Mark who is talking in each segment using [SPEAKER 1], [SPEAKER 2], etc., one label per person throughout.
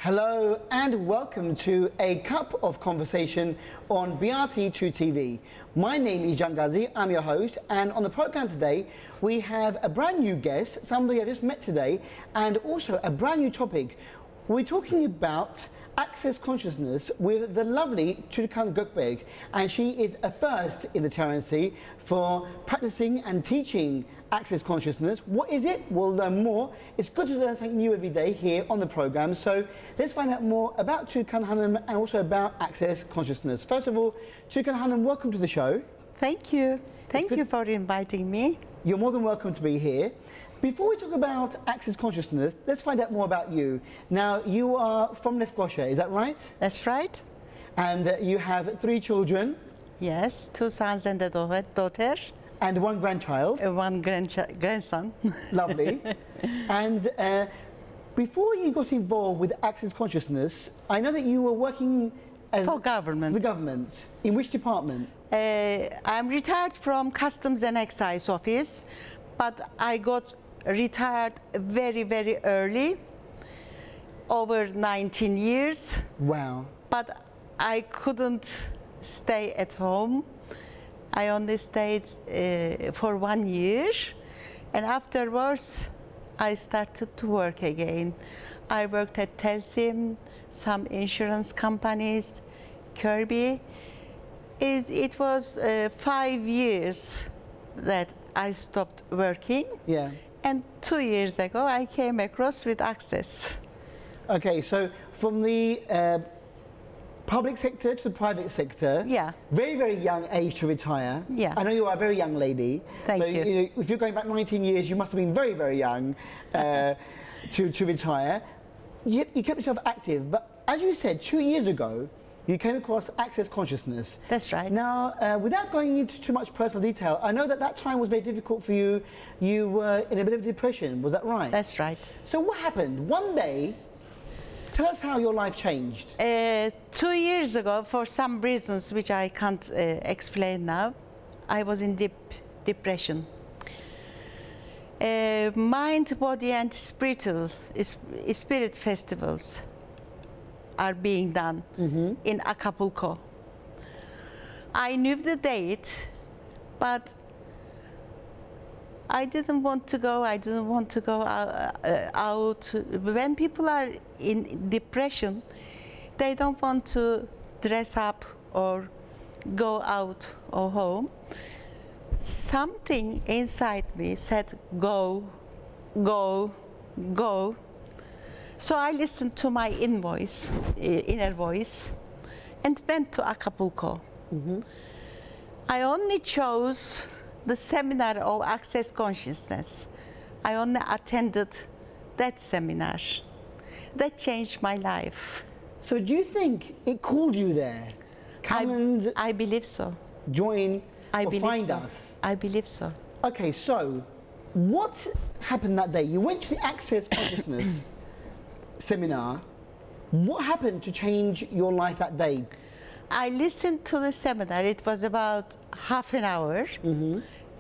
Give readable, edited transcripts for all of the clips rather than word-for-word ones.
[SPEAKER 1] Hello and welcome to A Cup of Conversation on BRT2 TV. My name is Jangazi, I'm your host, and on the program today we have a brand new guest, somebody I just met today, and also a brand new topic. We're talking about access consciousness with the lovely Türkan Gökberk, and she is a first in the Tehran for practicing and teaching access consciousness. What is it? We'll learn more. It's good to learn something new every day here on the program. So let's find out more about Türkan Hanım and also about access consciousness. First of all, Türkan Hanım, welcome to the show.
[SPEAKER 2] Thank you. Thank you for inviting me.
[SPEAKER 1] You're more than welcome to be here. Before we talk about access consciousness, let's find out more about you. Now, you are from Lefkoşa, is that right?
[SPEAKER 2] That's right.
[SPEAKER 1] And you have 3 children.
[SPEAKER 2] Yes, 2 sons and a daughter.
[SPEAKER 1] And 1 grandchild.
[SPEAKER 2] 1 grandson.
[SPEAKER 1] Lovely. And before you got involved with access consciousness, I know that you were working as
[SPEAKER 2] for government.
[SPEAKER 1] The government. In which department?
[SPEAKER 2] I'm retired from Customs and Excise Office, but I got retired very, very early, over 19 years.
[SPEAKER 1] Wow.
[SPEAKER 2] But I couldn't stay at home. I only stayed for 1 year, and afterwards I started to work again. I worked at Telsim, some insurance companies, Kirby. It was 5 years that I stopped working.
[SPEAKER 1] Yeah.
[SPEAKER 2] And 2 years ago I came across with access.
[SPEAKER 1] Okay, so from the public sector to the private sector.
[SPEAKER 2] Yeah.
[SPEAKER 1] Very, very young age to retire.
[SPEAKER 2] Yeah.
[SPEAKER 1] I know you are a very young lady.
[SPEAKER 2] Thank
[SPEAKER 1] you. You know, if you're going back 19 years, you must have been very, very young to retire. You kept yourself active, but as you said, 2 years ago, you came across access consciousness.
[SPEAKER 2] That's right.
[SPEAKER 1] Now, without going into too much personal detail, I know that that time was very difficult for you. You were in a bit of depression, was that right?
[SPEAKER 2] That's right.
[SPEAKER 1] So what happened? One day, tell us how your life changed.
[SPEAKER 2] 2 years ago, for some reasons which I can't explain now, I was in deep depression. Mind, body and spirit festivals are being done in Acapulco. I knew the date, but I didn't want to go. I didn't want to go out. When people are in depression, they don't want to dress up or go out or home. Something inside me said, go, go, go. So I listened to my inner voice, and went to Acapulco. I only chose the seminar of access consciousness. I only attended that seminar. That changed my life.
[SPEAKER 1] So do you think it called you there?
[SPEAKER 2] I believe so.
[SPEAKER 1] Join
[SPEAKER 2] I
[SPEAKER 1] or
[SPEAKER 2] believe
[SPEAKER 1] find
[SPEAKER 2] so.
[SPEAKER 1] us?
[SPEAKER 2] I believe so.
[SPEAKER 1] Okay, so what happened that day? You went to the access consciousness seminar. What happened to change your life that day?
[SPEAKER 2] I listened to the seminar. It was about half an hour.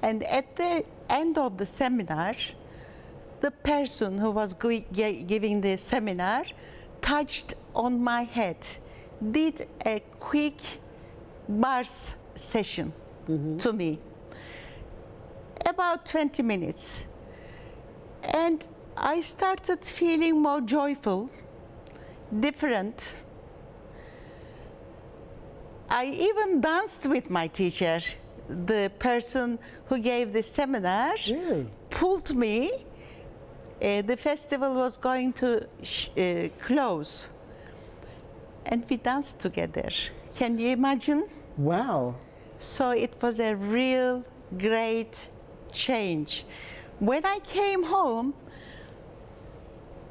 [SPEAKER 2] And at the end of the seminar, the person who was giving the seminar touched on my head, did a quick bars session to me, about 20 minutes. And I started feeling more joyful, different. I even danced with my teacher. The person who gave the seminar pulled me. The festival was going to close, and we danced together. Can you imagine?
[SPEAKER 1] Wow.
[SPEAKER 2] So it was a real great change. When I came home,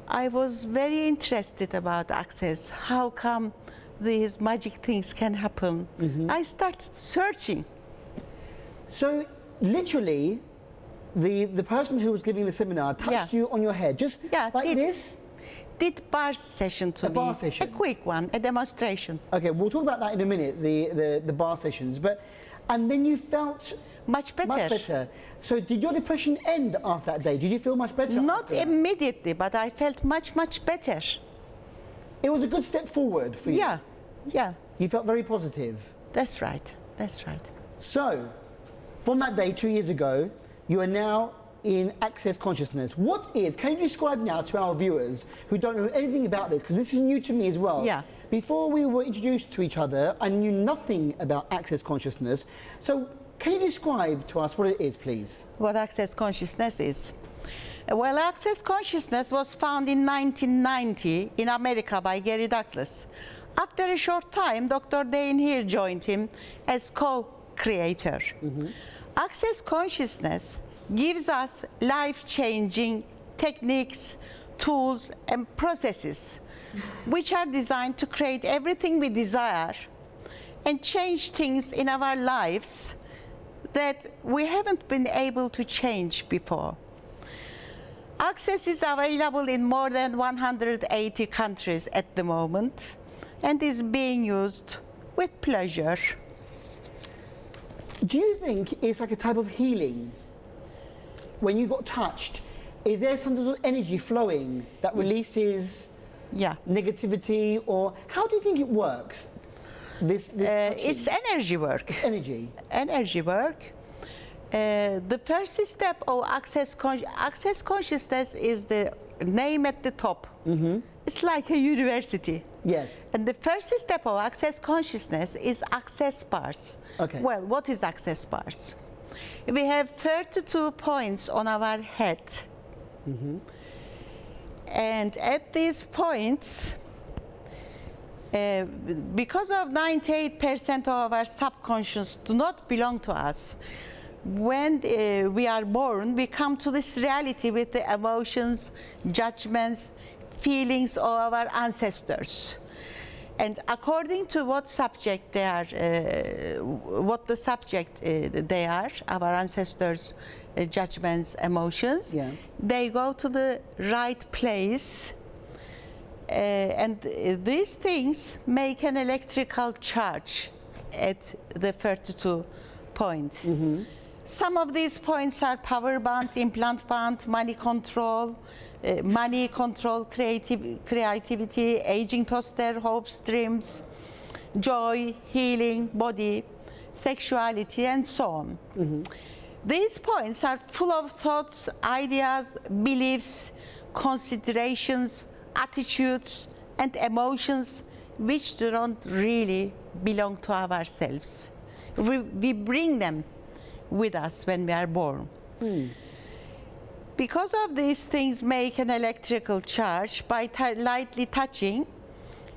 [SPEAKER 2] I was very interested about access. How come these magic things can happen? I started searching.
[SPEAKER 1] So literally, the person who was giving the seminar touched you on your head, just like this?
[SPEAKER 2] Did bar session to me.
[SPEAKER 1] A bar session?
[SPEAKER 2] A quick one, a demonstration.
[SPEAKER 1] Okay, we'll talk about that in a minute, the bar sessions. And then you felt
[SPEAKER 2] much better.
[SPEAKER 1] Much better. So did your depression end after that day? Did you feel much better?
[SPEAKER 2] Not immediately, but I felt much, much better.
[SPEAKER 1] it was a good step forward for you.
[SPEAKER 2] Yeah, yeah,
[SPEAKER 1] You felt very positive.
[SPEAKER 2] that's right, that's right.
[SPEAKER 1] So, from that day 2 years ago, you are now in Access Consciousness. Can you describe now to our viewers who don't know anything about this, because this is new to me as well.
[SPEAKER 2] Yeah.
[SPEAKER 1] Before we were introduced to each other, I knew nothing about Access Consciousness. So, can you describe to us what it is, please?
[SPEAKER 2] What Access Consciousness is? Well, Access Consciousness was found in 1990 in America by Gary Douglas. After a short time, Dr. Dane Heer joined him as co-creator. Access Consciousness gives us life-changing techniques, tools, and processes which are designed to create everything we desire and change things in our lives that we haven't been able to change before. Access is available in more than 180 countries at the moment and is being used with pleasure.
[SPEAKER 1] Do you think it's like a type of healing? When you got touched, is there some sort of energy flowing that releases negativity, or how do you think it works?
[SPEAKER 2] It's energy work.
[SPEAKER 1] It's energy.
[SPEAKER 2] Energy work. The first step of Access Consciousness is the name at the top. It's like a university.
[SPEAKER 1] Yes.
[SPEAKER 2] And the first step of Access Consciousness is access bars.
[SPEAKER 1] Okay.
[SPEAKER 2] Well, what is access bars? We have 32 points on our head. And at these points, because of 98% of our subconscious do not belong to us, when we are born, we come to this reality with the emotions, judgments, feelings of our ancestors. And according to what subject they are, our ancestors' judgments, emotions, they go to the right place. And these things make an electrical charge at the 32 points. Some of these points are power band, implant band, money control, creativity, aging toaster, hopes, dreams, joy, healing, body, sexuality, and so on. These points are full of thoughts, ideas, beliefs, considerations, attitudes, and emotions which do not really belong to ourselves. We bring them with us when we are born. Because of these things make an electrical charge, by lightly touching,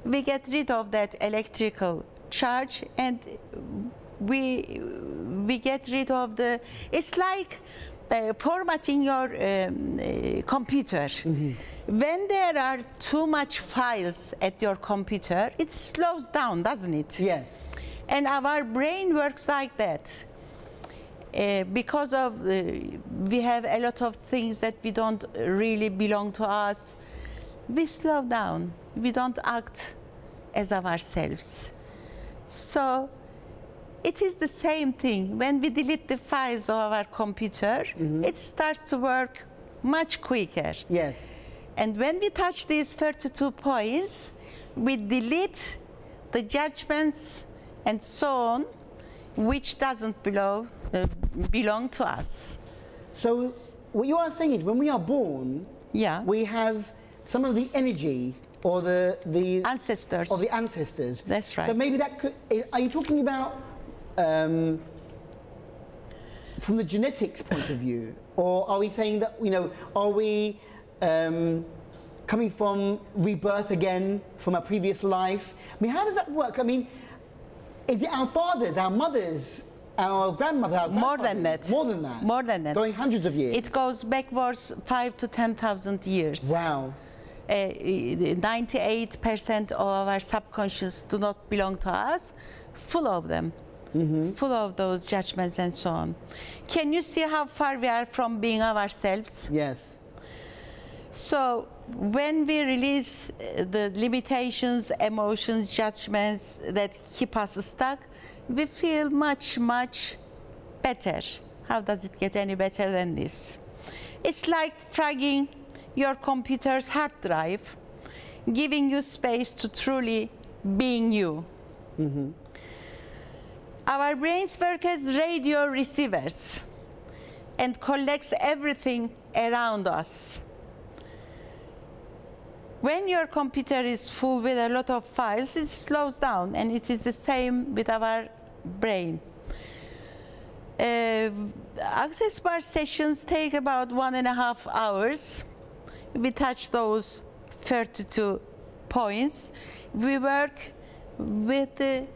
[SPEAKER 2] we get rid of that electrical charge, and we get rid of the, it's like formatting your computer. When there are too much files at your computer, it slows down, doesn't it?
[SPEAKER 1] Yes.
[SPEAKER 2] And our brain works like that. Because of we have a lot of things that we don't really belong to us, we slow down. We don't act as ourselves. So it is the same thing. When we delete the files of our computer, it starts to work much quicker.
[SPEAKER 1] Yes.
[SPEAKER 2] And when we touch these 32 points, we delete the judgments and so on, which doesn't belong to us.
[SPEAKER 1] So what you are saying is, when we are born, we have some of the energy or the
[SPEAKER 2] ancestors
[SPEAKER 1] of the ancestors.
[SPEAKER 2] That's right.
[SPEAKER 1] So maybe that could. Are you talking about from the genetics point of view, or are we saying that, you know, are we coming from rebirth again from a previous life? I mean, how does that work? I mean, is it our fathers, our mothers, our grandmothers, our
[SPEAKER 2] More than that.
[SPEAKER 1] More than that.
[SPEAKER 2] More than that.
[SPEAKER 1] Going hundreds of years.
[SPEAKER 2] It goes backwards 5,000 to 10,000 years.
[SPEAKER 1] Wow.
[SPEAKER 2] 98% of our subconscious do not belong to us, full of them, full of those judgments and so on. Can you see how far we are from being ourselves?
[SPEAKER 1] Yes.
[SPEAKER 2] So when we release the limitations, emotions, judgments that keep us stuck, we feel much, much better. How does it get any better than this? It's like plugging your computer's hard drive giving you space to truly being you. Our brains work as radio receivers and collects everything around us. When your computer is full with a lot of files, it slows down, and it is the same with our brain. Access bar sessions take about 1.5 hours. We touch those 32 points. We work with the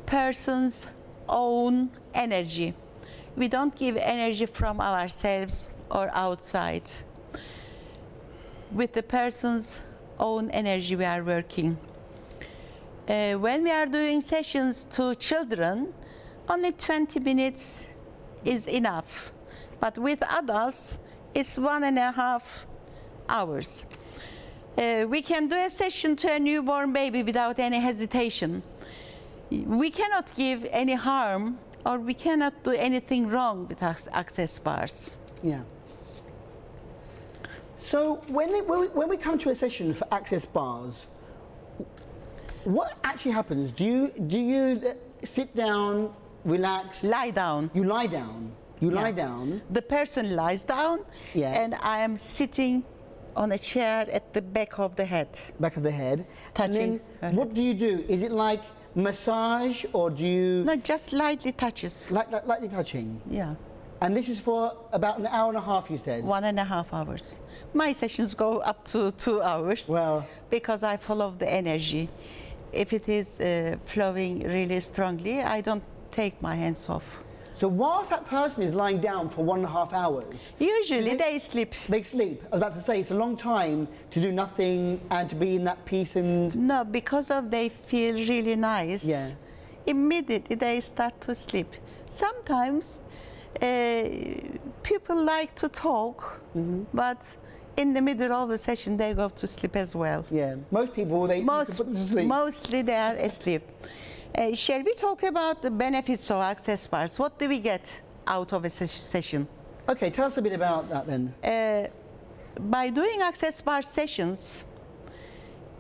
[SPEAKER 2] person's own energy. We don't give energy from ourselves or outside. With the person's own energy we are working. When we are doing sessions to children, only 20 minutes is enough. But with adults, it's 1.5 hours. We can do a session to a newborn baby without any hesitation. We cannot give any harm, or we cannot do anything wrong with access bars.
[SPEAKER 1] Yeah. So when we come to a session for access bars, what actually happens? Do you sit down, relax?
[SPEAKER 2] Lie down.
[SPEAKER 1] You lie down. You lie down.
[SPEAKER 2] The person lies down,
[SPEAKER 1] yes,
[SPEAKER 2] and I am sitting on a chair at the back of the head.
[SPEAKER 1] Back of the head.
[SPEAKER 2] Touching.
[SPEAKER 1] And then what do you do? Is it like massage, or do you?
[SPEAKER 2] No, just lightly touches.
[SPEAKER 1] Lightly touching.
[SPEAKER 2] Yeah.
[SPEAKER 1] And this is for about 1.5 hours, you said?
[SPEAKER 2] 1.5 hours. My sessions go up to 2 hours.
[SPEAKER 1] Well,
[SPEAKER 2] because I follow the energy. If it is flowing really strongly, I don't take my hands off.
[SPEAKER 1] so whilst that person is lying down for 1.5 hours,
[SPEAKER 2] Usually they sleep.
[SPEAKER 1] they sleep. I was about to say, it's a long time to do nothing and to be in that peace and...
[SPEAKER 2] No, because of they feel really nice.
[SPEAKER 1] Yeah.
[SPEAKER 2] Immediately they start to sleep. Sometimes people like to talk, but in the middle of the session they go to sleep as well.
[SPEAKER 1] Yeah, most people, you can put them to sleep.
[SPEAKER 2] Mostly they are asleep. Shall we talk about the benefits of access bars? What do we get out of a session?
[SPEAKER 1] Okay, tell us a bit about that then.
[SPEAKER 2] By doing access bar sessions,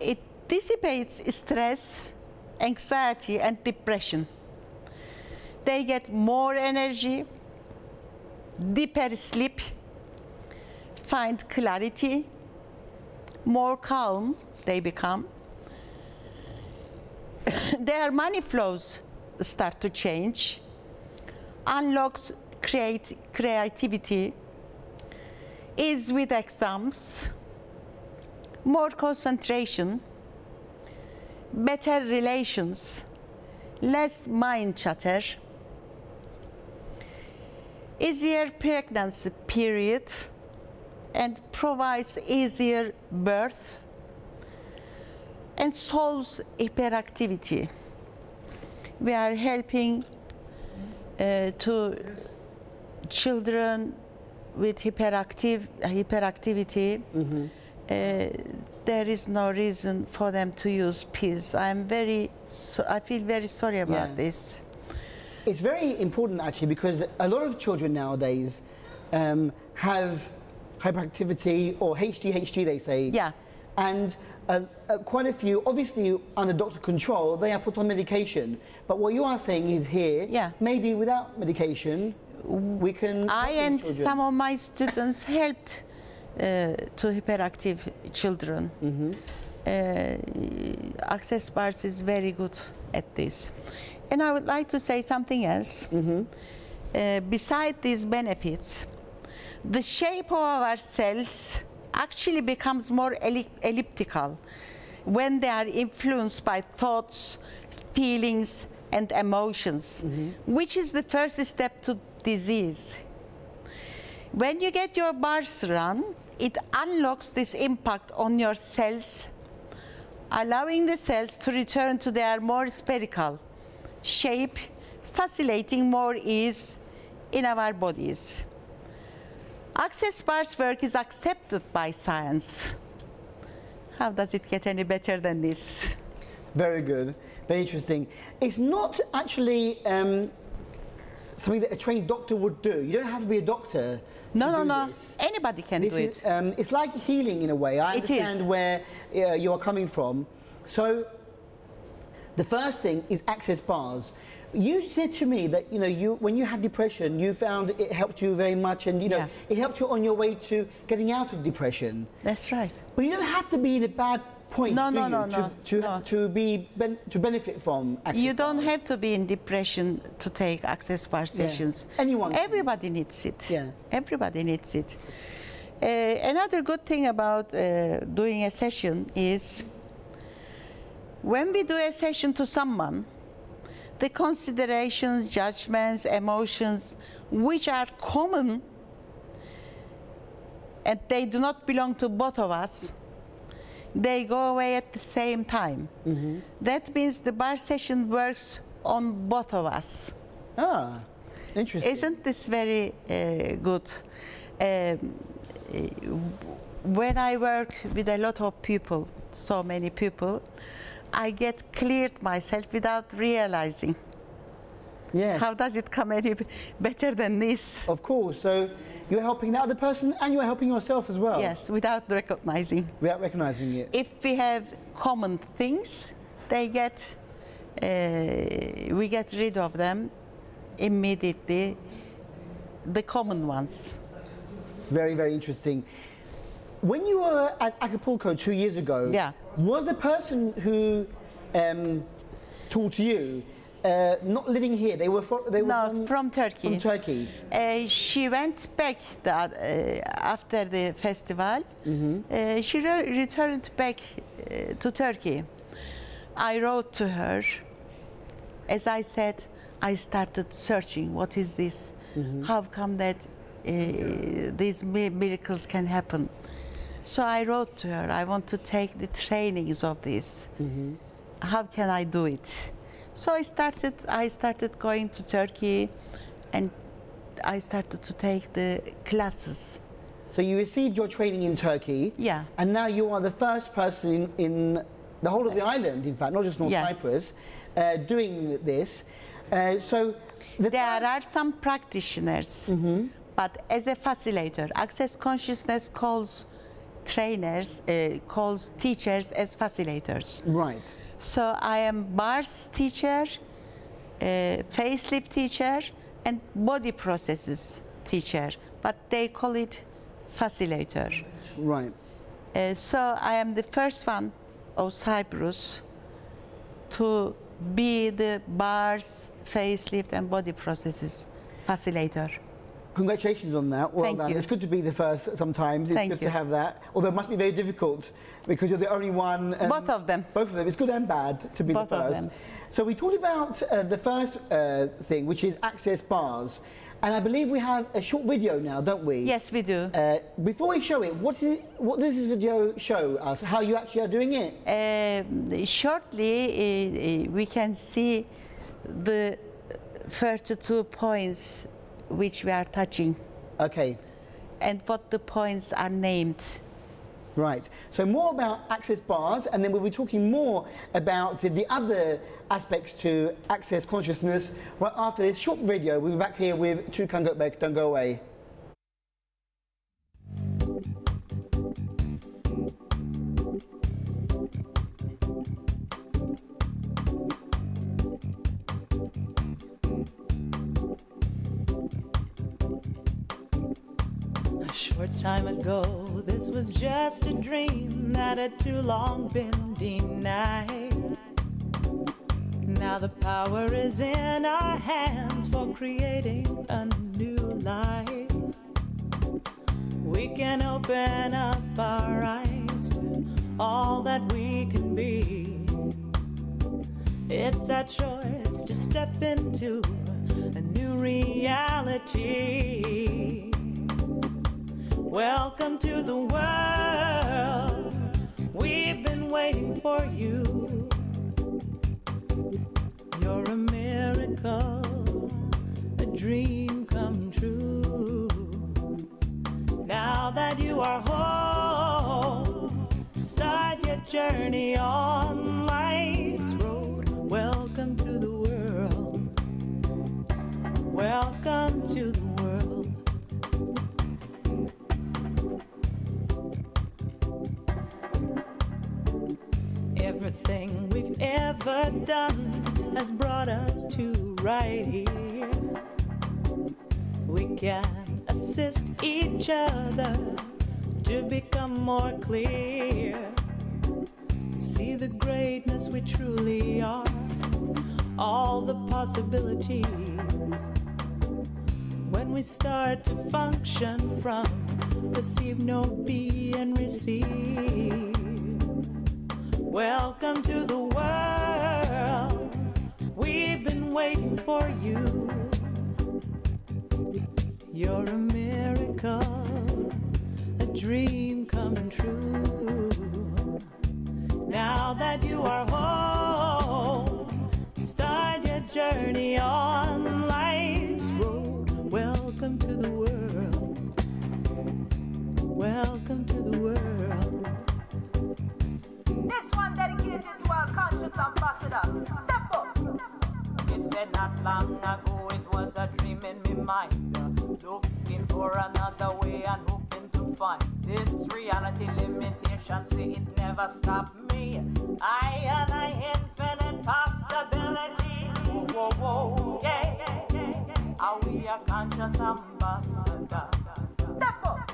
[SPEAKER 2] it dissipates stress, anxiety, and depression. They get more energy, deeper sleep, find clarity, more calm they become. Their money flows start to change, unlocks creativity, ease with exams, more concentration, better relations, less mind chatter, easier pregnancy period, and provides easier birth, and solves hyperactivity. We are helping to children with hyperactivity. There is no reason for them to use pills. I feel very sorry about this.
[SPEAKER 1] It's very important actually, because a lot of children nowadays have hyperactivity, or HDHD they say.
[SPEAKER 2] Yeah.
[SPEAKER 1] And quite a few, obviously under doctor control, they are put on medication. But what you are saying is here, maybe without medication, we can...
[SPEAKER 2] I and some of my students helped to hyperactive children. Access bars is very good at this. And I would like to say something else. Beside these benefits, the shape of our cells actually becomes more elliptical when they are influenced by thoughts, feelings, and emotions, which is the first step to disease. When you get your bars run, it unlocks this impact on your cells, allowing the cells to return to their more spherical shape, facilitating more ease in our bodies. Access bars work is accepted by science. How does it get any better than this?
[SPEAKER 1] Very good, very interesting. It's not actually something that a trained doctor would do. You don't have to be a doctor
[SPEAKER 2] No,
[SPEAKER 1] to
[SPEAKER 2] no,
[SPEAKER 1] do
[SPEAKER 2] no.
[SPEAKER 1] this.
[SPEAKER 2] Anybody can do it.
[SPEAKER 1] It's like healing in a way. I
[SPEAKER 2] It
[SPEAKER 1] understand
[SPEAKER 2] is.
[SPEAKER 1] where you are coming from. So the first thing is access bars. You said to me that when you had depression, you found it helped you very much, and
[SPEAKER 2] Yeah.
[SPEAKER 1] it helped you on your way to getting out of depression.
[SPEAKER 2] That's right.
[SPEAKER 1] But you don't have to be in a bad point,
[SPEAKER 2] No,
[SPEAKER 1] do
[SPEAKER 2] no,
[SPEAKER 1] you,
[SPEAKER 2] no, no, no.
[SPEAKER 1] to benefit from access
[SPEAKER 2] You don't
[SPEAKER 1] bars?
[SPEAKER 2] have to be in depression to take access bar sessions.
[SPEAKER 1] Anyone can.
[SPEAKER 2] Everybody needs it.
[SPEAKER 1] Yeah.
[SPEAKER 2] Everybody needs it. Another good thing about doing a session is when we do a session to someone, the considerations, judgments, emotions, which are common and they do not belong to both of us, they go away at the same time.
[SPEAKER 1] Mm-hmm.
[SPEAKER 2] That means the bar session works on both of us.
[SPEAKER 1] Ah, interesting.
[SPEAKER 2] Isn't this very good? When I work with a lot of people, so many people, I get cleared myself without realizing.
[SPEAKER 1] Yes.
[SPEAKER 2] How does it come any better than this?
[SPEAKER 1] Of course. So you're helping the other person and you're helping yourself as well.
[SPEAKER 2] Yes, without recognizing.
[SPEAKER 1] Without recognizing it.
[SPEAKER 2] If we have common things, we get rid of them immediately, the common ones.
[SPEAKER 1] Very, very interesting. When you were at Acapulco 2 years ago,
[SPEAKER 2] Yeah.
[SPEAKER 1] was the person who taught you not living here? They were
[SPEAKER 2] No, from Turkey.
[SPEAKER 1] From Turkey.
[SPEAKER 2] She went back after the festival.
[SPEAKER 1] Mm-hmm.
[SPEAKER 2] She returned back to Turkey. I wrote to her. As I said, I started searching. What is this?
[SPEAKER 1] Mm-hmm.
[SPEAKER 2] How come that these miracles can happen? So I wrote to her. I want to take the trainings of this.
[SPEAKER 1] Mm-hmm.
[SPEAKER 2] How can I do it? So I started going to Turkey, and I started to take the classes.
[SPEAKER 1] So you received your training in Turkey.
[SPEAKER 2] Yeah.
[SPEAKER 1] And now you are the first person in the whole of the island, in fact, not just North
[SPEAKER 2] Yeah.
[SPEAKER 1] Cyprus, doing this. So
[SPEAKER 2] There are some practitioners, but as a facilitator, Access Consciousness calls trainers, calls teachers as facilitators.
[SPEAKER 1] Right.
[SPEAKER 2] So I am bars teacher, facelift teacher, and body processes teacher, but they call it facilitator.
[SPEAKER 1] Right.
[SPEAKER 2] So I am the first one of Cyprus to be the bars, facelift, and body processes facilitator.
[SPEAKER 1] Congratulations on that. Well
[SPEAKER 2] Thank
[SPEAKER 1] done.
[SPEAKER 2] you.
[SPEAKER 1] It's good to be the first sometimes. It's
[SPEAKER 2] Thank
[SPEAKER 1] good
[SPEAKER 2] you.
[SPEAKER 1] to have that. Although it must be very difficult because you're the only one.
[SPEAKER 2] Both of them.
[SPEAKER 1] Both of them. It's good and bad to be
[SPEAKER 2] Both
[SPEAKER 1] the
[SPEAKER 2] of
[SPEAKER 1] first.
[SPEAKER 2] them.
[SPEAKER 1] So we talked about the first thing, which is access bars. And I believe we have a short video now, don't we?
[SPEAKER 2] Yes, we do.
[SPEAKER 1] Before we show it, what does this video show us? How you actually are doing it?
[SPEAKER 2] Shortly, we can see the 32 points which we are touching
[SPEAKER 1] Okay.
[SPEAKER 2] and what the points are named.
[SPEAKER 1] Right. So more about access bars, and then we'll be talking more about the other aspects to access consciousness right after this short video. We'll be back here with Türkan Gökberk. Don't go away.
[SPEAKER 3] A short time ago, this was just a dream that had too long been denied. Now the power is in our hands for creating a new life. We can open up our eyes to all that we can be. It's our choice to step into a new reality. Welcome to the world. We've been waiting for you. You're a miracle, a dream come true. Now that you are home, start your journey on life's road. Welcome to the world. Welcome to the world. Everything we've ever done has brought us to right here. We can assist each other to become more clear. See the greatness we truly are, all the possibilities. When we start to function from perceive, know, be, and receive. Welcome to the world. We've been waiting for you. You're a miracle, a dream come true. Now that you are home, start your journey on life's road. Welcome to the world. Welcome to the world.
[SPEAKER 4] This one dedicated to our conscious ambassador. Step up. You said not long ago it was a dream in my mind, looking for another way and hoping to find this reality limitation. See, it never stopped me. I and I infinite possibilities. Whoa, whoa, whoa, yeah. Are we a conscious ambassador? Step up.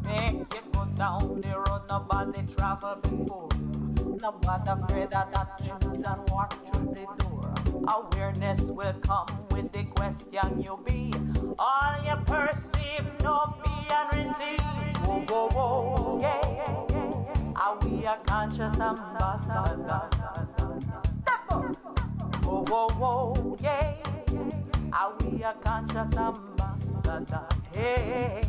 [SPEAKER 4] Make you go down the road nobody traveled before. Nobody afraid of that choose and walk through the door. Awareness will come with the question you be. All you perceive, know, be and receive. Whoa, whoa, whoa, yeah. Are we a conscious ambassador? Step up. Whoa, whoa, whoa, yeah. Are we a conscious ambassador? Hey.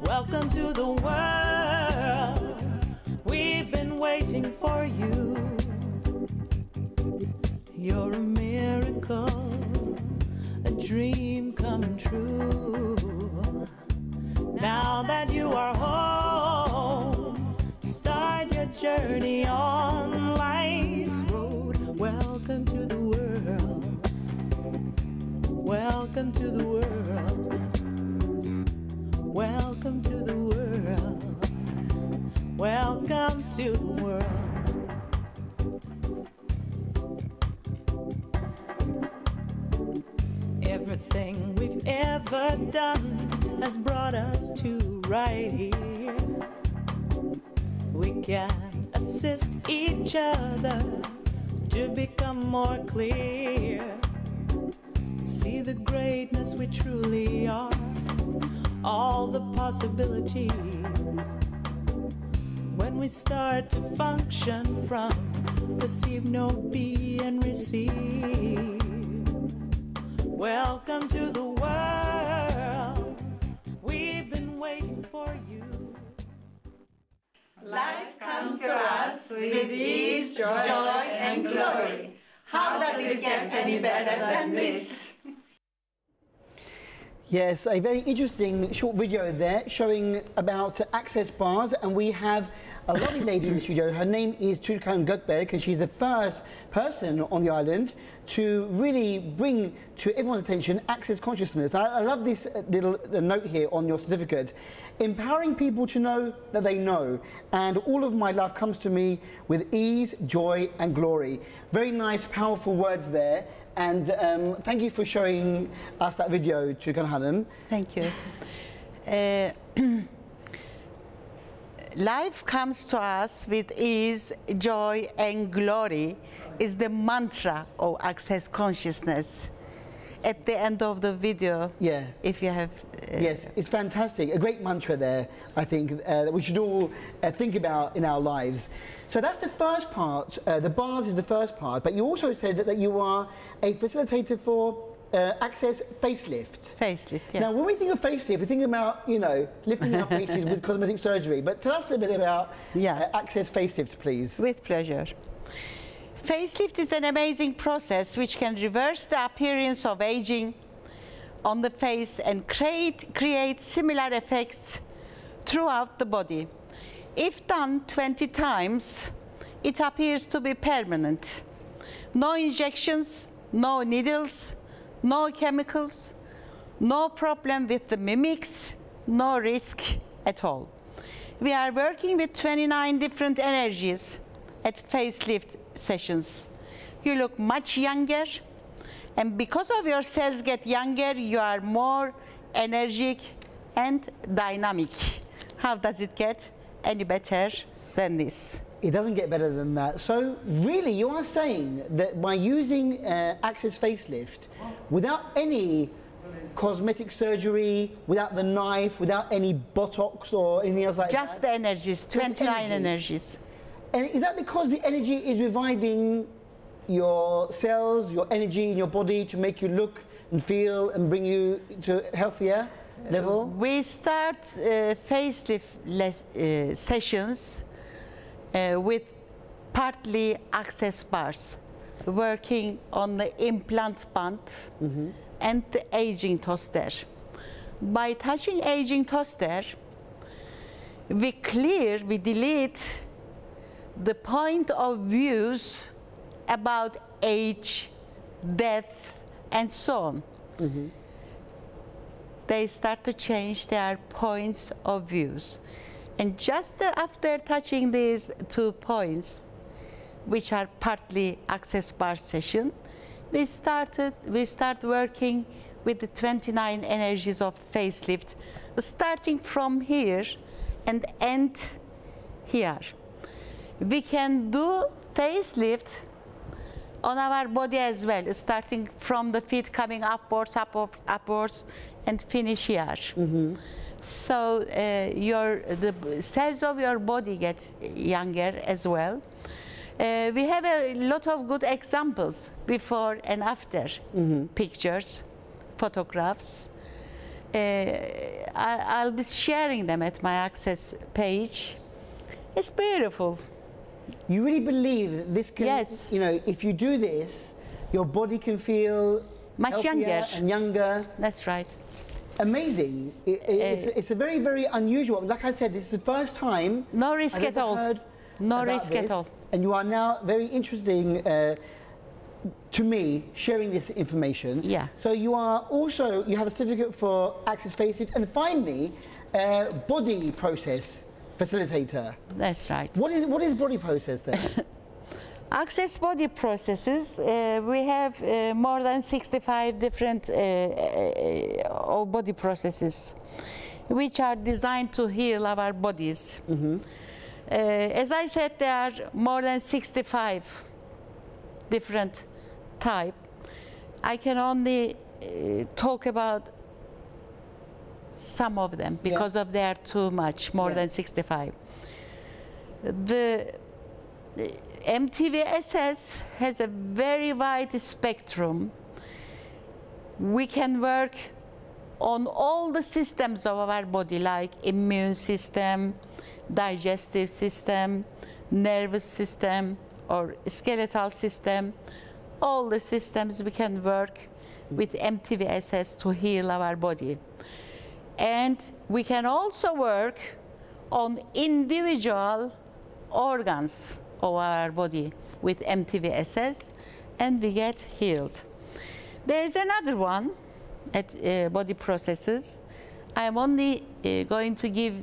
[SPEAKER 3] Welcome to the world. We've been waiting for you. You're a miracle, a dream come true. Now that you are home, start your journey on life's road. Welcome to the world. Welcome to the world. Welcome to the world. Welcome to the world. Everything we've ever done has brought us to right here. We can assist each other to become more clear. See the greatness we truly are, all the possibilities. When we start to function from perceive, know, be, and receive. Welcome to the world. We've been waiting for you.
[SPEAKER 5] Life comes to us with ease, joy, and glory. How does it get any better than this?
[SPEAKER 1] Yes, a very interesting short video there showing about access bars, and we have a lovely lady in the studio. Her name is Türkan Gökberk, and she's the first person on the island to really bring to everyone's attention access consciousness. I love this little note here on your certificate. Empowering people to know that they know, and all of my love comes to me with ease, joy, and glory. Very nice, powerful words there. And thank you for showing us that video, Türkan Hanım.
[SPEAKER 2] Thank you. Life comes to us with ease, joy, and glory is the mantra of access consciousness. At the end of the video,
[SPEAKER 1] yeah,
[SPEAKER 2] if you have...
[SPEAKER 1] yes, it's fantastic. A great mantra there, I think, that we should all think about in our lives. So that's the first part. The bars is the first part, but you also said that you are a facilitator for Access Facelift.
[SPEAKER 2] Facelift, yes.
[SPEAKER 1] Now, when we think of facelift, we think about, you know, lifting our faces with cosmetic surgery. But tell us a bit about Access Facelift, please.
[SPEAKER 2] With pleasure. Facelift is an amazing process which can reverse the appearance of aging on the face and create similar effects throughout the body. If done 20 times, it appears to be permanent. No injections, no needles, no chemicals, no problem with the mimics, no risk at all. We are working with 29 different energies at facelift sessions. You look much younger, and because of your cells get younger, you are more energetic and dynamic. How does it get any better than this?
[SPEAKER 1] It doesn't get better than that. So really, you are saying that by using Access Facelift, without any cosmetic surgery, without the knife, without any Botox or anything else like
[SPEAKER 2] Just
[SPEAKER 1] that?
[SPEAKER 2] the energies, 29
[SPEAKER 1] energy.
[SPEAKER 2] energies.
[SPEAKER 1] And is that because the energy is reviving your cells, your energy in your body to make you look and feel and bring you to a healthier level?
[SPEAKER 2] We start facelift sessions with partly access bars, working on the implant band and the aging toaster. By touching aging toaster, we delete the point of views about age, death, and so on. They start to change their points of views. And just after touching these 2 points, which are partly access bar session, we start working with the 29 energies of facelift, starting from here and end here. We can do facelift on our body as well, starting from the feet, coming upwards, and finish here. So the cells of your body get younger as well. We have a lot of good examples before and after pictures, photographs. I'll be sharing them at my Access page. It's beautiful.
[SPEAKER 1] You really believe that this can,
[SPEAKER 2] Yes.
[SPEAKER 1] you know, if you do this, your body can feel
[SPEAKER 2] Much
[SPEAKER 1] healthier
[SPEAKER 2] younger.
[SPEAKER 1] and younger.
[SPEAKER 2] That's right.
[SPEAKER 1] Amazing. It's a very, very unusual. Like I said, this is the first time
[SPEAKER 2] No risk
[SPEAKER 1] I've
[SPEAKER 2] at
[SPEAKER 1] ever
[SPEAKER 2] all.
[SPEAKER 1] heard
[SPEAKER 2] No
[SPEAKER 1] about
[SPEAKER 2] risk at
[SPEAKER 1] this.
[SPEAKER 2] all.
[SPEAKER 1] And you are now very interesting to me sharing this information.
[SPEAKER 2] Yeah.
[SPEAKER 1] So you are also, you have a certificate for Access Facelift, and finally, body process facilitator.
[SPEAKER 2] That's right.
[SPEAKER 1] What is body process then?
[SPEAKER 2] Access body processes, we have more than 65 different body processes which are designed to heal our bodies. As I said, there are more than 65 different types. I can only talk about some of them because of they are too much, more than 65. The MTVSS has a very wide spectrum. We can work on all the systems of our body, like immune system, digestive system, nervous system, or skeletal system. All the systems we can work with MTVSS to heal our body. And we can also work on individual organs of our body with MTVSS, and we get healed. There is another one at body processes. I'm only going to give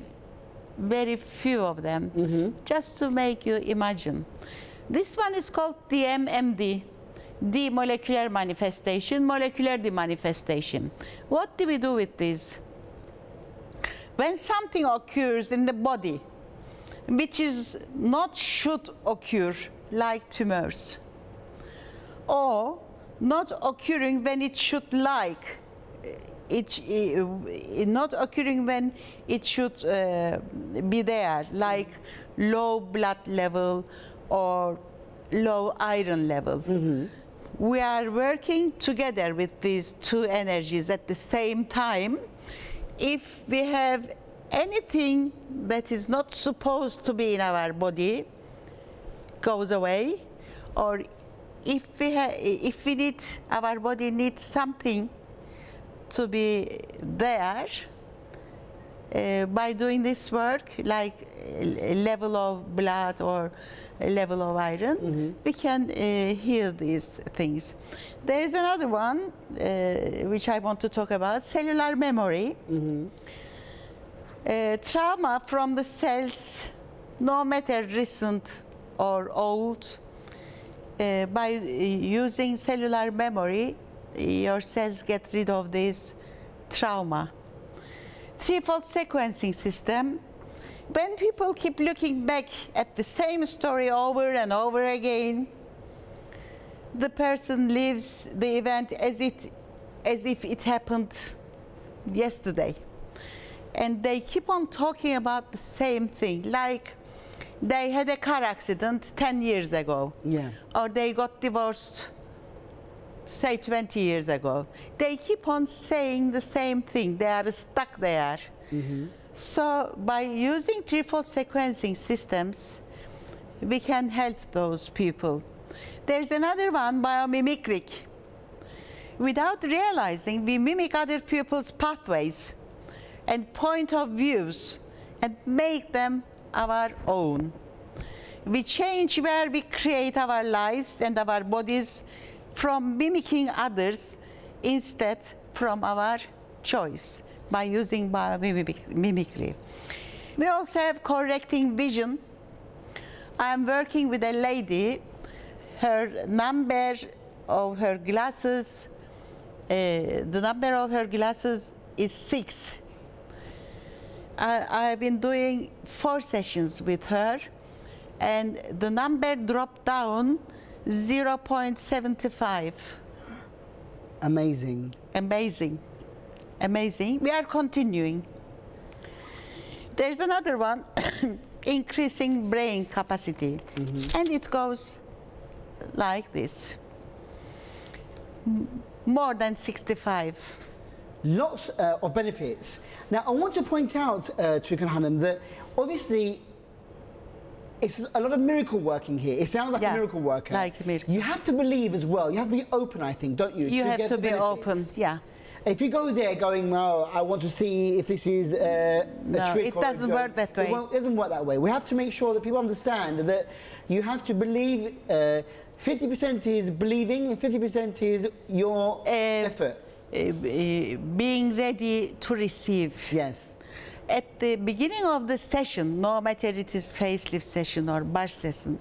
[SPEAKER 2] very few of them, just to make you imagine. This one is called DMMD, demolecular manifestation, molecular demanifestation. What do we do with this? When something occurs in the body, which is not should occur, like tumors, or not occurring when it should like, not occurring when it should be there, like low blood level or low iron level. We are working together with these two energies at the same time. If we have anything that is not supposed to be in our body, goes away, or if we need, our body needs something to be there, by doing this work, like a level of blood or a level of iron, we can heal these things. There is another one which I want to talk about, cellular memory. Trauma from the cells, no matter recent or old. By using cellular memory, your cells get rid of this trauma. Threefold sequencing system. When people keep looking back at the same story over and over again, the person lives the event as if it happened yesterday. And they keep on talking about the same thing, like they had a car accident 10 years ago,
[SPEAKER 1] Yeah.
[SPEAKER 2] or they got divorced, say 20 years ago. They keep on saying the same thing. They are stuck there. So by using threefold sequencing systems, we can help those people. There's another one, biomimicry. Without realizing, we mimic other people's pathways and point of views and make them our own. We change where we create our lives and our bodies from mimicking others, instead from our choice, by using biomimicry. We also have correcting vision. I am working with a lady. Her number of her glasses, the number of her glasses is 6. I've been doing 4 sessions with her, and the number dropped down 0.75.
[SPEAKER 1] Amazing.
[SPEAKER 2] Amazing. Amazing. We are continuing. There's another one, increasing brain capacity. And it goes like this. More than 65.
[SPEAKER 1] Lots of benefits. Now, I want to point out, Türkan Hanım, that obviously it's a lot of miracle working here. It sounds like a miracle worker.
[SPEAKER 2] Like a miracle.
[SPEAKER 1] You have to believe as well. You have to be open, I think, don't you?
[SPEAKER 2] You have
[SPEAKER 1] get
[SPEAKER 2] to
[SPEAKER 1] the
[SPEAKER 2] be
[SPEAKER 1] benefits.
[SPEAKER 2] open, yeah.
[SPEAKER 1] If you go there going, well, I want to see if this is a trick
[SPEAKER 2] it
[SPEAKER 1] or a
[SPEAKER 2] doesn't
[SPEAKER 1] joke,
[SPEAKER 2] work that way.
[SPEAKER 1] It doesn't work that way. We have to make sure that people understand that you have to believe 50% is believing and 50% is your effort.
[SPEAKER 2] Being ready to receive.
[SPEAKER 1] Yes.
[SPEAKER 2] At the beginning of the session, no matter it is facelift session or bar session,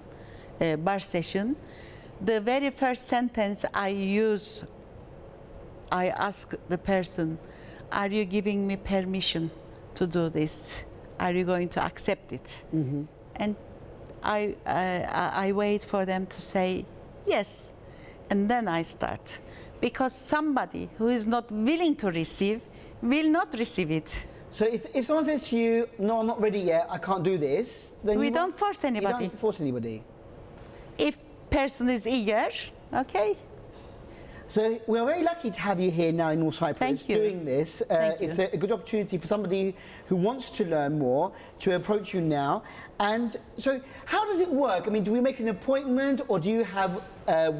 [SPEAKER 2] the very first sentence I ask the person, are you giving me permission to do this? Are you going to accept it? And I wait for them to say yes, and then I start. Because somebody who is not willing to receive will not receive it.
[SPEAKER 1] So if someone says to you, no, I'm not ready yet, I can't do this, then
[SPEAKER 2] We don't force anybody.
[SPEAKER 1] You don't force anybody.
[SPEAKER 2] If person is eager, okay.
[SPEAKER 1] So we're very lucky to have you here now in North Cyprus
[SPEAKER 2] Thank you.
[SPEAKER 1] doing this.
[SPEAKER 2] Thank
[SPEAKER 1] it's
[SPEAKER 2] you.
[SPEAKER 1] a good opportunity for somebody who wants to learn more to approach you now. And so how does it work? I mean, do we make an appointment, or do you have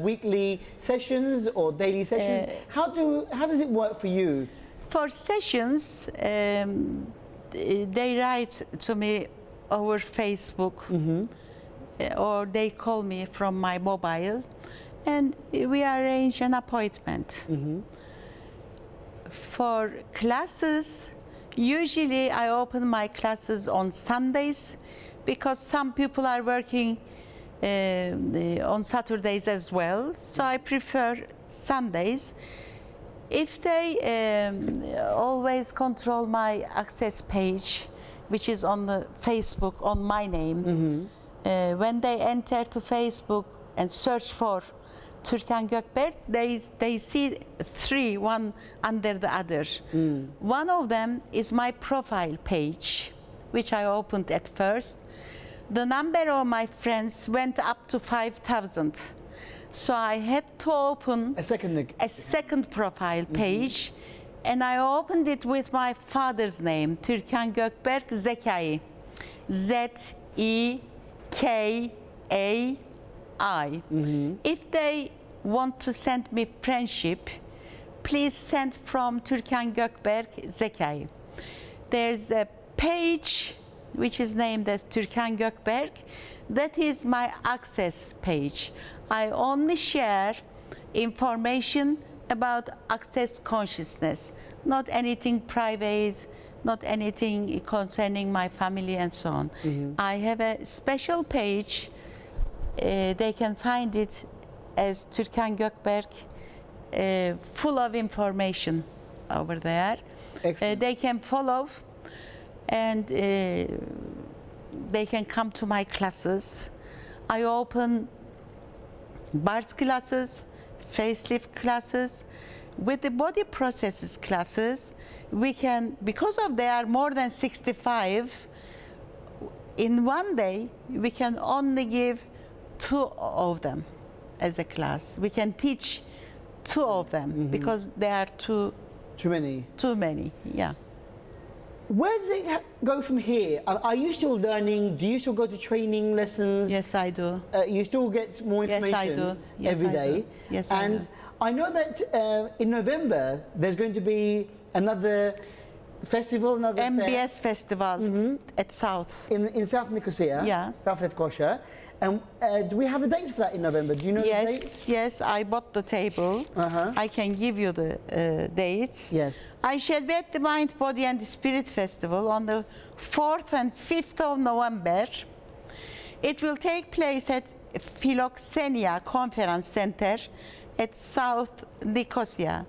[SPEAKER 1] weekly sessions or daily sessions? How does it work for you?
[SPEAKER 2] For sessions, they write to me over Facebook, or they call me from my mobile, and we arrange an appointment. For classes, usually I open my classes on Sundays, because some people are working on Saturdays as well, so I prefer Sundays. If they always control my access page, which is on the Facebook on my name, when they enter to Facebook and search for Türkan Gökberk, they see 3, one under the other. One of them is my profile page, which I opened at first. The number of my friends went up to 5,000. So I had to open
[SPEAKER 1] A second
[SPEAKER 2] profile page, and I opened it with my father's name, Türkan Gökberk Zekai, Z-E-K-A-I. If they want to send me friendship, please send from Türkan Gökberk Zekai. There's a page which is named as Türkan Gökberk. That is my access page. I only share information about access consciousness, not anything private, not anything concerning my family and so on. I have a special page they can find it as Türkan Gökberk, full of information over there.
[SPEAKER 1] Excellent.
[SPEAKER 2] They can follow, and they can come to my classes. I open bars classes, facelift classes. With the body processes classes, we can, because of they are more than 65, in one day we can only give 2 of them as a class. We can teach 2 of them because they are too
[SPEAKER 1] many.
[SPEAKER 2] Too many, yeah.
[SPEAKER 1] Where does it go from here? Are you still learning? Do you still go to training lessons?
[SPEAKER 2] Yes, I do.
[SPEAKER 1] You still get more information
[SPEAKER 2] Yes, I do. Yes,
[SPEAKER 1] every
[SPEAKER 2] I
[SPEAKER 1] day?
[SPEAKER 2] do. Yes, I
[SPEAKER 1] and
[SPEAKER 2] do.
[SPEAKER 1] I know that in November there's going to be another festival, another
[SPEAKER 2] MBS festival at South.
[SPEAKER 1] in South Nicosia,
[SPEAKER 2] Yeah.
[SPEAKER 1] South Lefkoşa. And do we have the dates for that in November? Do you know the dates?
[SPEAKER 2] Yes, I bought the table. I can give you the dates.
[SPEAKER 1] Yes.
[SPEAKER 2] I shall be at the Mind, Body and Spirit Festival on the 4th and 5th of November. It will take place at Philoxenia Conference Center at South Nicosia.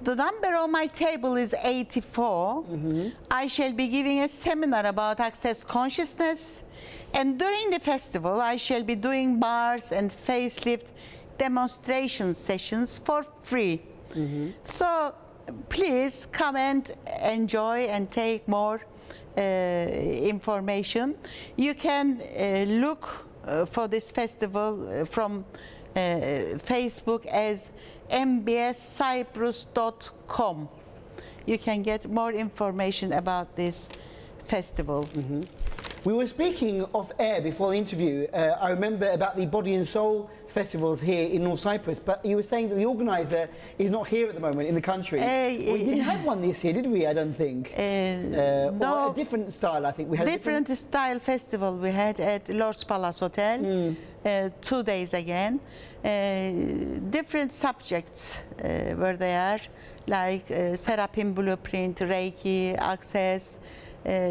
[SPEAKER 2] The number on my table is 84. I shall be giving a seminar about access consciousness. And during the festival, I shall be doing bars and facelift demonstration sessions for free. So please come and enjoy and take more information. You can look for this festival from Facebook as mbscyprus.com. You can get more information about this festival.
[SPEAKER 1] We were speaking off air before the interview. I remember about the Body and Soul festivals here in North Cyprus, but you were saying that the organiser is not here at the moment in the country. We didn't have one this year, did we? I don't think.
[SPEAKER 2] No,
[SPEAKER 1] or a different style, I think. We had
[SPEAKER 2] different style festival we had at Lord's Palace Hotel 2 days again. Different subjects were there, like Seraphim Blueprint, Reiki, Access.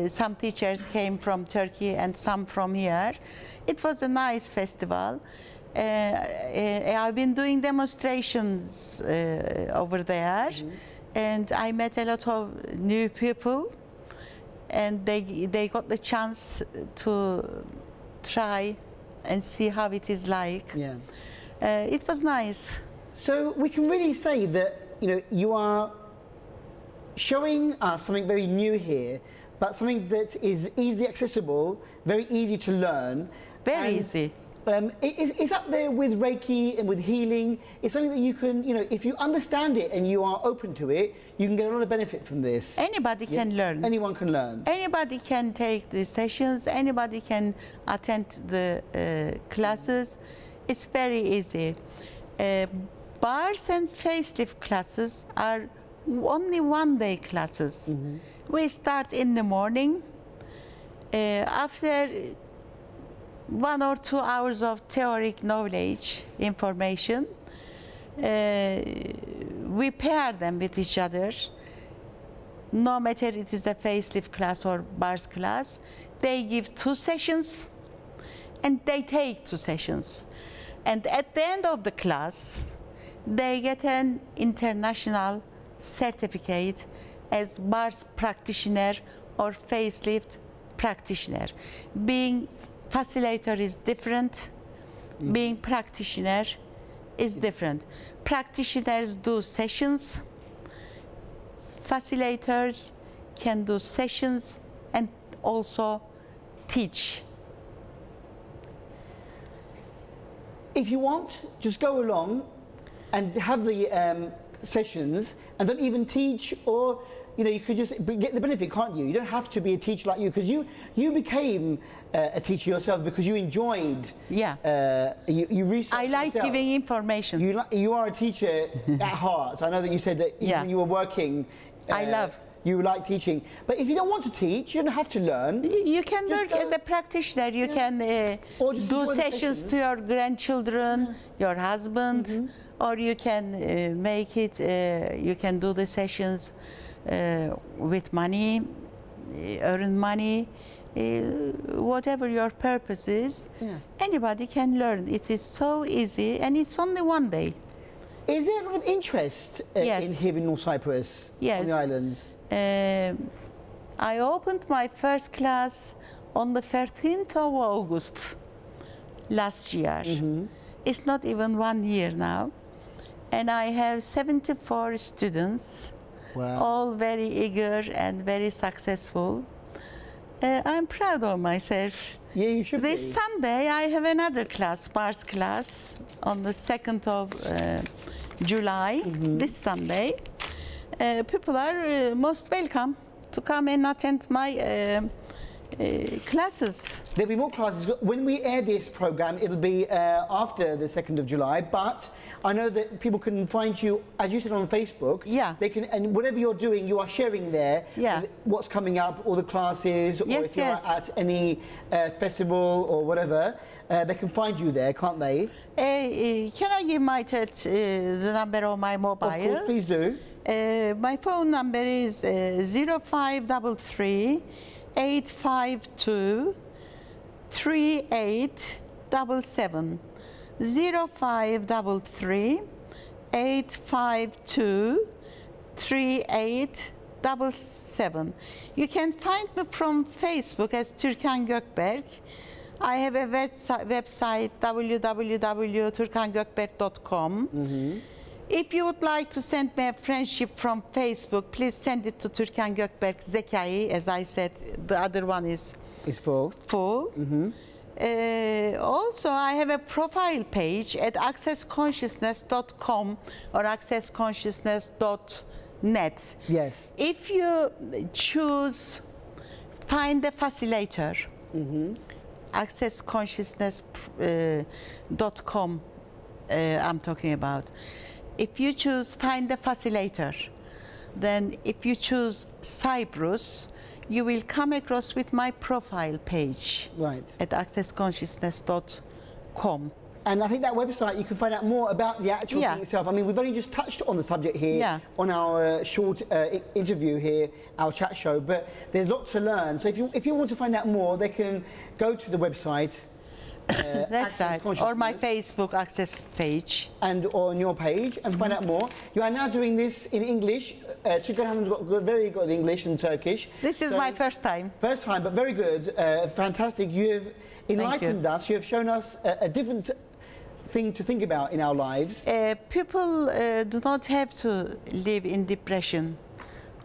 [SPEAKER 2] Some teachers came from Turkey and some from here. It was a nice festival. I've been doing demonstrations over there, and I met a lot of new people, and they got the chance to try and see how it is like.
[SPEAKER 1] Yeah.
[SPEAKER 2] It was nice.
[SPEAKER 1] So we can really say that you are showing us something very new here, but something that is easily accessible, very easy to learn.
[SPEAKER 2] Very easy.
[SPEAKER 1] It's up there with Reiki and with healing. It's something that you can, if you understand it and you are open to it, you can get a lot of benefit from this.
[SPEAKER 2] Anybody can learn.
[SPEAKER 1] Anyone can learn.
[SPEAKER 2] Anybody can take the sessions. Anybody can attend the classes. It's very easy. Bars and facelift classes are only one-day classes. We start in the morning. After 1 or 2 hours of theoric knowledge, information, we pair them with each other. No matter it is the facelift class or bars class, they give 2 sessions and they take 2 sessions. And at the end of the class, they get an international certificate as bars practitioner or facelift practitioner. Being facilitator is different, being practitioner is different. Practitioners do sessions, facilitators can do sessions and also teach.
[SPEAKER 1] If you want, just go along and have the sessions and don't even teach, or you could just get the benefit, can't you? You don't have to be a teacher like you, because you became a teacher yourself because you enjoyed.
[SPEAKER 2] Yeah.
[SPEAKER 1] You researched.
[SPEAKER 2] I like
[SPEAKER 1] yourself.
[SPEAKER 2] giving information.
[SPEAKER 1] You are a teacher at heart. I know that you said that even when you were working.
[SPEAKER 2] I love.
[SPEAKER 1] You like teaching, but if you don't want to teach, you don't have to learn.
[SPEAKER 2] You can work as a practitioner. You can do sessions to your grandchildren, your husband, or you can make it. You can do the sessions with money, earn money. whatever your purpose is,
[SPEAKER 1] Yeah.
[SPEAKER 2] anybody can learn. It is so easy, and it's only one day.
[SPEAKER 1] Is there a lot of interest
[SPEAKER 2] Yes.
[SPEAKER 1] in here in North Cyprus, on
[SPEAKER 2] Yes.
[SPEAKER 1] the island?
[SPEAKER 2] I opened my first class on the 13th of August last year. It's not even 1 year now. And I have 74 students,
[SPEAKER 1] Wow.
[SPEAKER 2] all very eager and very successful. I'm proud of myself.
[SPEAKER 1] Yeah, you should
[SPEAKER 2] This
[SPEAKER 1] be.
[SPEAKER 2] Sunday I have another class, Mars class, on the 2nd of July, this Sunday. People are most welcome to come and attend my classes.
[SPEAKER 1] There'll be more classes. When we air this program, it'll be after the 2nd of July, but I know that people can find you, as you said, on Facebook.
[SPEAKER 2] Yeah.
[SPEAKER 1] They can, and whatever you're doing, you are sharing there
[SPEAKER 2] Yeah.
[SPEAKER 1] what's coming up, all the classes, or
[SPEAKER 2] Yes,
[SPEAKER 1] if you're
[SPEAKER 2] yes.
[SPEAKER 1] at any festival or whatever, they can find you there, can't they?
[SPEAKER 2] Can I give the number of my mobile?
[SPEAKER 1] Of course, please do.
[SPEAKER 2] My phone number is 0533 852 3877. 0533 852 3877. You can find me from Facebook as Türkan Gökberk. I have a website www.turkangökberk.com. If you would like to send me a friendship from Facebook, please send it to Türkan Gökberk Zekai. As I said, the other one is
[SPEAKER 1] It's full.
[SPEAKER 2] full. Also, I have a profile page at accessconsciousness.com or accessconsciousness.net.
[SPEAKER 1] Yes.
[SPEAKER 2] If you choose find a facilitator, accessconsciousness.com, I'm talking about. If you choose find a facilitator, then if you choose Cyprus, you will come across with my profile page
[SPEAKER 1] Right.
[SPEAKER 2] at accessconsciousness.com.
[SPEAKER 1] And I think that website, you can find out more about the actual
[SPEAKER 2] Yeah.
[SPEAKER 1] thing itself. I mean, we've only just touched on the subject here
[SPEAKER 2] Yeah.
[SPEAKER 1] on our short interview here, our chat show, but there's lots to learn. So if you want to find out more, they can go to the website.
[SPEAKER 2] That's
[SPEAKER 1] Access
[SPEAKER 2] right. Or my
[SPEAKER 1] Consciousness,
[SPEAKER 2] Facebook access page.
[SPEAKER 1] and on your page and find out more. You are now doing this in English. Türkan Hanım's got very good English and Turkish.
[SPEAKER 2] This is
[SPEAKER 1] So-
[SPEAKER 2] my first time.
[SPEAKER 1] First time, but very good, fantastic. You have enlightened us. You have shown us a different thing to think about in our lives.
[SPEAKER 2] People do not have to live in depression,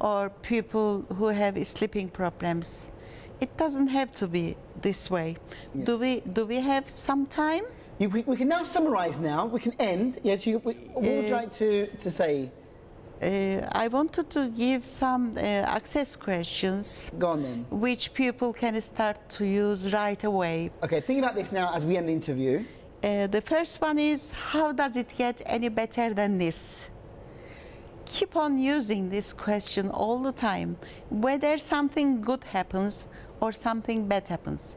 [SPEAKER 2] or people who have sleeping problems. It doesn't have to be this way.
[SPEAKER 1] Yeah.
[SPEAKER 2] Do we have some time?
[SPEAKER 1] We can now summarise now. We can end. Yes, what would you like to say?
[SPEAKER 2] I wanted to give some access questions
[SPEAKER 1] Go on then.
[SPEAKER 2] which people can start to use right away.
[SPEAKER 1] Okay, think about this now as we end the interview.
[SPEAKER 2] The first one is, how does it get any better than this? Keep on using this question all the time, whether something good happens or something bad happens.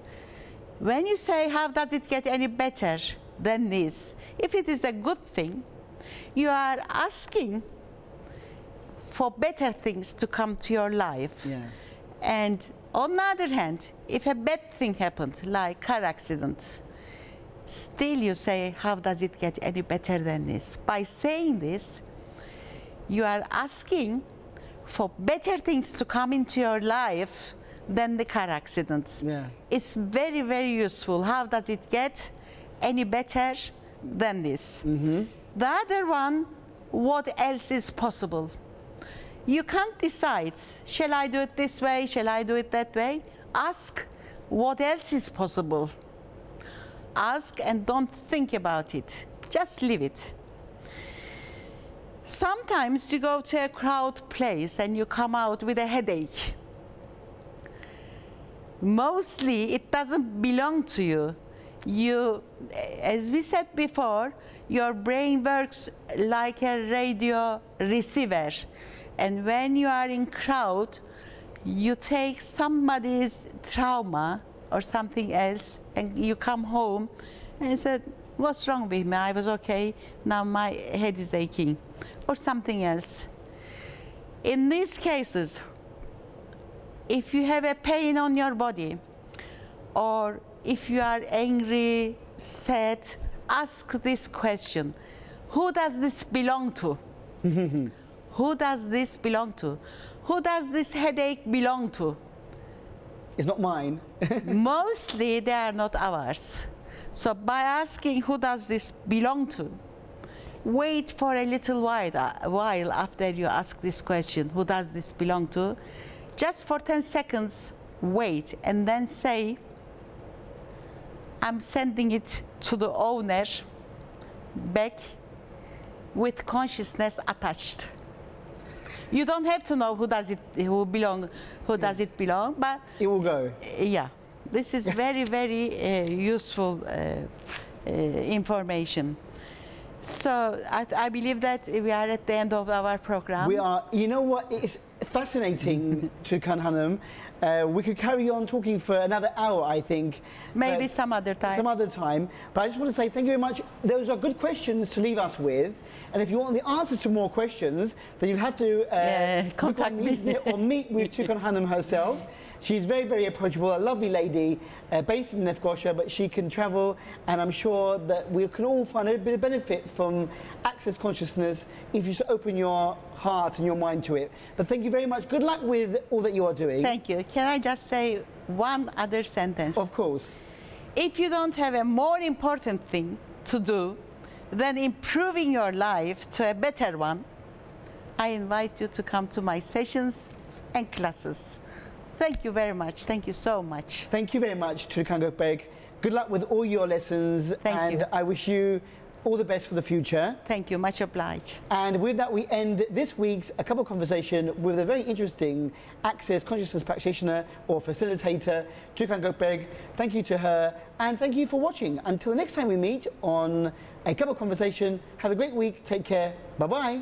[SPEAKER 2] When you say, how does it get any better than this? If it is a good thing, you are asking for better things to come to your life.
[SPEAKER 1] Yeah.
[SPEAKER 2] And on the other hand, if a bad thing happened, like car accident, still you say, how does it get any better than this? By saying this, you are asking for better things to come into your life than the car accident.
[SPEAKER 1] Yeah.
[SPEAKER 2] It's very, very useful. How does it get any better than this? The other one, what else is possible? You can't decide, shall I do it this way, shall I do it that way? Ask, what else is possible? Ask and don't think about it. Just leave it. Sometimes you go to a crowded place and you come out with a headache. Mostly it doesn't belong to you. As we said before, your brain works like a radio receiver. And when you are in crowd, you take somebody's trauma or something else and you come home and you said, what's wrong with me? I was okay, now my head is aching, or something else. In these cases, if you have a pain on your body, or if you are angry, sad, ask this question. Who does this belong to? Who does this belong to? Who does this headache belong to?
[SPEAKER 1] It's not mine.
[SPEAKER 2] Mostly they are not ours. So by asking who does this belong to, wait for a little while after you ask this question, who does this belong to? Just for 10 seconds, wait, and then say, I'm sending it to the owner back with consciousness attached. You don't have to know who does it belong, but
[SPEAKER 1] It will go.
[SPEAKER 2] yeah, this is very, very useful information. So I believe that we are at the end of our program.
[SPEAKER 1] We are. You know what? It's fascinating, Türkan Hanım. We could carry on talking for another hour, I think.
[SPEAKER 2] Maybe some other time.
[SPEAKER 1] Some other time. But I just want to say thank you very much. Those are good questions to leave us with. And if you want the answers to more questions, then you'll have to
[SPEAKER 2] contact
[SPEAKER 1] look on the
[SPEAKER 2] me.
[SPEAKER 1] internet or meet with Türkan Hanım herself. She's very, very approachable, a lovely lady, based in Lefkoşa, but she can travel, and I'm sure that we can all find a bit of benefit from access consciousness if you open your heart and your mind to it. But thank you very much. Good luck with all that you are doing.
[SPEAKER 2] Thank you. Can I just say one other sentence?
[SPEAKER 1] Of course.
[SPEAKER 2] If you don't have a more important thing to do than improving your life to a better one, I invite you to come to my sessions and classes. Thank you very much. Thank you so much.
[SPEAKER 1] Thank you very much, Türkan Gökberk. Good luck with all your lessons.
[SPEAKER 2] Thank you.
[SPEAKER 1] I wish you all the best for the future.
[SPEAKER 2] Thank you. Much obliged.
[SPEAKER 1] And with that, we end this week's A Cup of Conversation with a very interesting Access Consciousness practitioner or facilitator, Türkan Gökberk. Thank you to her, and thank you for watching. Until the next time we meet on A Cup of Conversation, have a great week. Take care. Bye-bye.